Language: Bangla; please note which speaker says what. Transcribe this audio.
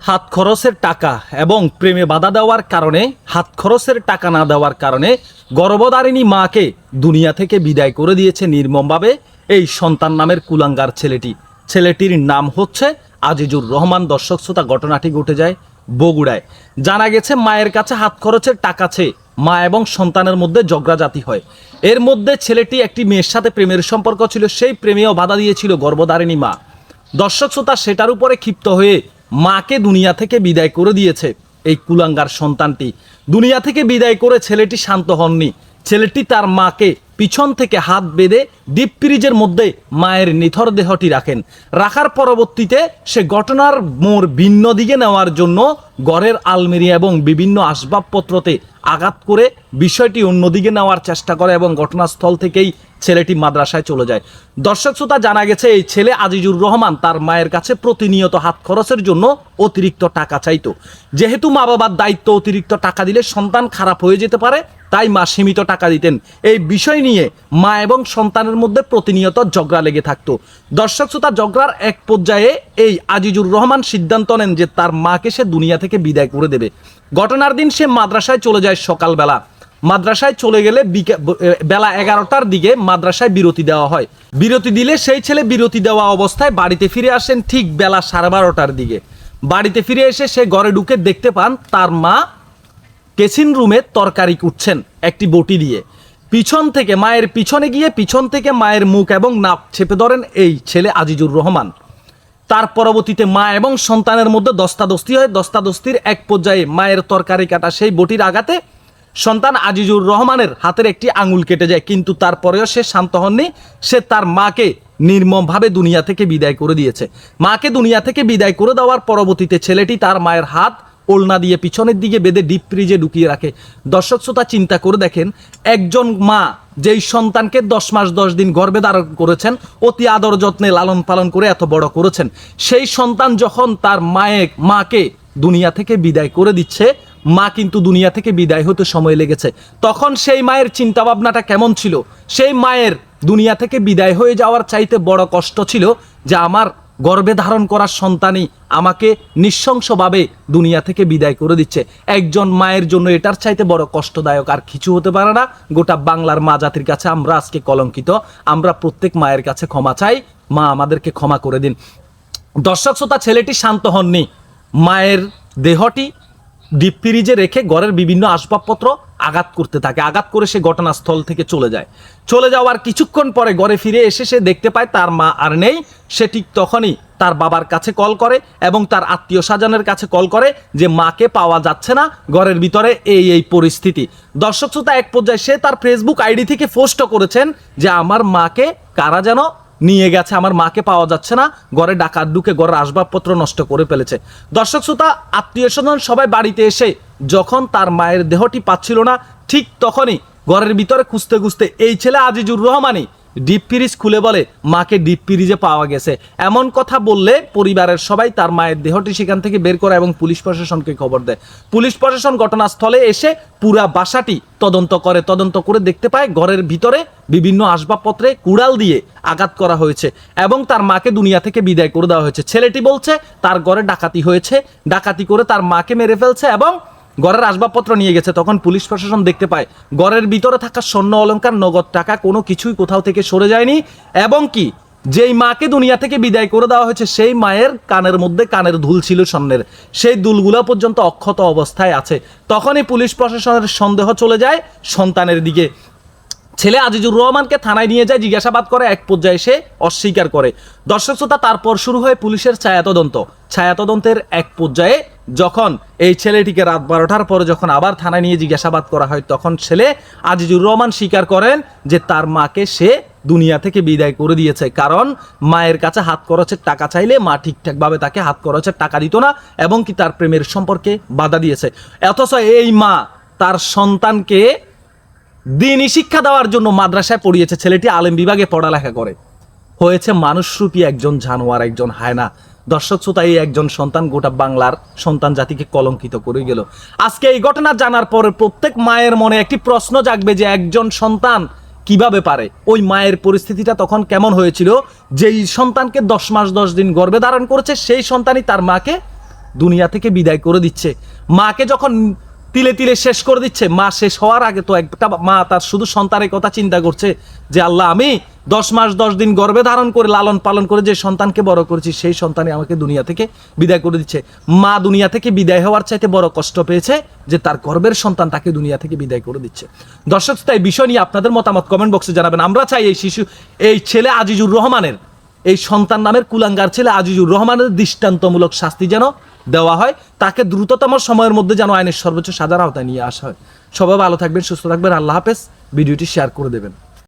Speaker 1: হাত খরচের টাকা এবং প্রেমে বাধা দেওয়ার কারণে, হাত খরচের টাকা না দেওয়ার কারণে গর্ভধারিণী মাকে দুনিয়া থেকে বিদায় করে দিয়েছে নির্মমভাবে এই সন্তান নামের কুলাঙ্গার ছেলেটি। ছেলেটির নাম হচ্ছে আজিজুর রহমান। দর্শক শ্রোতা, ঘটনাটি ঘটে যায় বগুড়ায়। জানা গেছে মায়ের কাছে হাত খরচের টাকা চেয়ে মা এবং সন্তানের মধ্যে ঝগড়াঝাটি হয়। এর মধ্যে ছেলেটি একটি মেয়ের সাথে প্রেমের সম্পর্ক ছিল, সেই প্রেমেও বাধা দিয়েছিল গর্ভধারিণী মা। দর্শক শ্রোতা, সেটার উপরে ক্ষিপ্ত হয়ে মাকে দুনিয়া থেকে বিদায় করে দিয়েছে এই কুলাঙ্গার সন্তানটি। দুনিয়া থেকে বিদায় করে ছেলেটি শান্ত হননি। ছেলেটি তার মাকে পিছন থেকে হাত বেঁধে ডিপ ফ্রিজের মধ্যে মায়ের নিথর দেহটি রাখার পরবর্তীতে সে ঘটনার মোড় ভিন্ন দিকে নেওয়ার জন্য ঘরের আলমারি এবং বিভিন্ন আসবাবপত্রতে আঘাত করে বিষয়টি অন্যদিকে নেওয়ার চেষ্টা করে এবং ঘটনাস্থল থেকেই ছেলেটি মাদ্রাসায় চলে যায়। দর্শক শ্রোতা, জানা গেছে এই ছেলে আজিজুর রহমান তার মায়ের কাছে প্রতিনিয়ত হাত খরচের জন্য অতিরিক্ত টাকা চাইতো। যেহেতু মা বাবার দায়িত্ব, অতিরিক্ত টাকা দিলে সন্তান খারাপ হয়ে যেতে পারে, তাই মা সীমিত টাকা দিতেন। এই বিষয় নিয়ে মা এবং সন্তানের মধ্যে প্রতিনিয়ত ঝগড়া লেগে থাকতো। দর্শক শ্রোতা, ঝগড়ার এক পর্যায়ে এই আজিজুর রহমান সিদ্ধান্ত নেন যে তার মাকে সে দুনিয়া থেকে বিদায় করে দেবে। ঘটনার দিন সে মাদ্রাসায় চলে যায় সকালবেলা। মাদ্রাসায় চলে গেলে বেলা 11টার দিকে মাদ্রাসায় বিরতি দেওয়া হয়। বিরতি দিলে সেই ছেলে বিরতি দেওয়া অবস্থায় বাড়িতে ফিরে আসেন ঠিক বেলা 12:30টার দিকে। বাড়িতে ফিরে এসে সে ঘরে ঢুকে দেখতে পান তার মা কেচিন রুমে তরকারি কুটছেন একটি বটি দিয়ে। পিছন থেকে মায়ের পিছনে গিয়ে পিছন থেকে মায়ের মুখ এবং নাক চেপে ধরেন এই ছেলে আজিজুর রহমান। তার পরবর্তীতে মা এবং সন্তানের মধ্যে দস্তাদস্তি হয়। দস্তাদস্তির এক পর্যায়ে মায়ের তরকারি কাটা সেই বটির আঘাতে সন্তান আজিজুর রহমানের হাতের একটি আঙুল কেটে যায়, কিন্তু তারপরেও সে শান্ত হননি। সে তার মাকে নির্মমভাবে দুনিয়া থেকে বিদায় করে দিয়েছে। মাকে দুনিয়া থেকে বিদায় করে দেওয়ার পরবর্তীতে ছেলেটি তার মায়ের হাত ওড়না দিয়ে পিছনের দিকে বেঁধে ডিপ ফ্রিজে ঢুকিয়ে রাখে। দর্শক শ্রোতা, চিন্তা করে দেখেন, একজন মা যেই সন্তানকে 10 মাস 10 দিন গর্ভে ধারণ করেছেন, অতি আদর যত্নে লালন পালন করে এত বড় করেছেন, সেই সন্তান যখন তার মাকে দুনিয়া থেকে বিদায় করে দিচ্ছে, মা কিন্তু দুনিয়া থেকে বিদায় হতে সময় লেগেছে। তখন সেই মায়ের চিন্তা ভাবনাটা কেমন ছিল? সেই মায়ের দুনিয়া থেকে বিদায় হয়ে যাওয়ার চাইতে বড় কষ্ট ছিল যে আমার গর্ভে ধারণ করা সন্তানই আমাকে নৃশংসভাবে দুনিয়া থেকে বিদায় করে দিচ্ছে। একজন মায়ের জন্য এটার চাইতে বড় কষ্টদায়ক আর কিছু হতে পারে না। গোটা বাংলার মা জাতির কাছে আমরা আজকে কলঙ্কিত। আমরা প্রত্যেক মায়ের কাছে ক্ষমা চাই, মা আমাদেরকে ক্ষমা করে দিন। দর্শক শ্রোতা, ছেলেটি শান্ত হননি। মায়ের দেহটি ডিপ ফ্রিজে রেখে ঘরের বিভিন্ন আসবাবপত্র আঘাত করতে থাকে। আঘাত করে সে ঘটনাস্থল থেকে চলে যায়। চলে যাওয়ার কিছুক্ষণ পরে ঘরে ফিরে এসে সে দেখতে পায় তার মা আর নেই। সে ঠিক তখনই তার বাবার কাছে কল করে এবং তার আত্মীয় স্বজনের কাছে কল করে যে মাকে পাওয়া যাচ্ছে না, ঘরের ভিতরে এই পরিস্থিতি। দর্শক শ্রোতা, এক পর্যায়ে সে তার ফেসবুক আইডি থেকে পোস্ট করেছেন যে আমার মাকে কারা যেন নিয়ে গেছে, আমার মাকে পাওয়া যাচ্ছে না, ঘরে ডাকাত ঢুকে ঘরের আসবাবপত্র নষ্ট করে ফেলেছে। দর্শক শ্রোতা, আত্মীয় স্বজন সবাই বাড়িতে এসে যখন তার মায়ের দেহটি পাচ্ছিল না, ঠিক তখনই ঘরের ভিতরে খুঁজতে খুঁজতে এই ছেলে আজিজুর রহমানই ডিপ ফ্রিজ খুলে বলে মাকে ডিপ ফ্রিজে পাওয়া গেছে। এমন কথা বললে পরিবারের সবাই তার মায়ের দেহটি সেখান থেকে বের করে এবং পুলিশ প্রশাসনকে খবর দেয়। পুলিশ প্রশাসন ঘটনাস্থলে এসে পুরা বাসাটি তদন্ত করে দেখতে পায় ঘরের ভিতরে বিভিন্ন আসবাবপত্রে কুড়াল দিয়ে আঘাত করা হয়েছে এবং তার মাকে দুনিয়া থেকে বিদায় করে দেওয়া হয়েছে। ছেলেটি বলছে তার ঘরে ডাকাতি হয়েছে, ডাকাতি করে তার মাকে মেরে ফেলছে এবং ঘরের আসবাবপত্র নিয়ে গেছে। তখন পুলিশ প্রশাসন দেখতে পায় ঘরের ভিতরে থাকা স্বর্ণ অলংকার, নগদ টাকা কোনো কিছুই কোথাও থেকে সরে যায়নি এবং কি যেই মাকে দুনিয়া থেকে বিদায় করে দেওয়া হয়েছে সেই মায়ের কানের মধ্যে কানের দুল ছিল স্বর্ণের, সেই দুলগুলো পর্যন্ত অক্ষত অবস্থায় আছে। তখনই পুলিশ প্রশাসনের সন্দেহ চলে যায় সন্তানের দিকে। ছেলে আজিজুর রহমানকে থানায় নিয়ে যায়, জিজ্ঞাসাবাদ করে, এক পর্যায়ে সে অস্বীকার করে। দর্শক শ্রোতা, তারপর শুরু হয় পুলিশের ছায়াতদন্তের এক পর্যায়ে যখন এই ছেলেটিকে রাত 12টার পরে যখন আবার থানায় নিয়ে জিজ্ঞাসাবাদ করা হয়, তখন ছেলে আজিজুর রহমান স্বীকার করেন যে তার মাকে সে দুনিয়া থেকে বিদায় করে দিয়েছে, কারণ মায়ের কাছে হাত খরচের টাকা চাইলে মা ঠিকঠাকভাবে তাকে হাত খরচের টাকা দিত না এবং কি তার প্রেমের সম্পর্কে বাধা দিয়েছে। অথচ এই মা তার সন্তানকে দিনই শিক্ষা দেওয়ার জন্য মাদ্রাসায় পড়িয়েছে। ছেলেটি আলেম বিভাগে পড়ালেখা করে, হয়েছে মানুষরূপী একজন জানোয়ার, একজন হায়না। দর্শক শ্রোতা, এই একজন সন্তান গোটা বাংলার সন্তান জাতিকে কলঙ্কিত করে গেল। আজকে এই ঘটনা জানার পরে প্রত্যেক মায়ের মনে একটি প্রশ্ন জাগবে যে একজন সন্তান কিভাবে পারে? ওই মায়ের পরিস্থিতিটা তখন কেমন হয়েছিল? যেই সন্তানকে 10 মাস 10 দিন গর্ভে ধারণ করেছে সেই সন্তানই তার মাকে দুনিয়া থেকে বিদায় করে দিচ্ছে। মাকে যখন তিলে তিলে শেষ করে দিচ্ছে, মা শেষ হওয়ার আগে তো একটা মা তার শুধু সন্তানের কথা চিন্তা করছে যে আল্লাহ, আমি 10 মাস 10 দিন গর্ভে ধারণ করে লালন পালন করে যে সন্তানকে বড় করেছি, সেই সন্তানই আমাকে দুনিয়া থেকে বিদায় করে দিচ্ছে। মা দুনিয়া থেকে বিদায় হওয়ার চাইতে বড় কষ্ট পেয়েছে যে তার গর্ভের সন্তান তাকে দুনিয়া থেকে বিদায় করে দিচ্ছে। দর্শক, তাই বিষয় নিয়ে আপনাদের মতামত কমেন্ট বক্সে জানাবেন। আমরা চাই এই ছেলে আজিজুর রহমানের, এই সন্তান নামের কুলাঙ্গার ছেলে আজিজুর রহমানের দৃষ্টান্তমূলক শাস্তি যেন দেওয়া হয়, তাকে দ্রুততম সময়ের মধ্যে যেন আইনের সর্বোচ্চ সাজার আওতায় নিয়ে আসা হয়। সবাই ভালো থাকবেন, সুস্থ থাকবেন। আল্লাহ হাফেজ। ভিডিওটি শেয়ার করে দেবেন।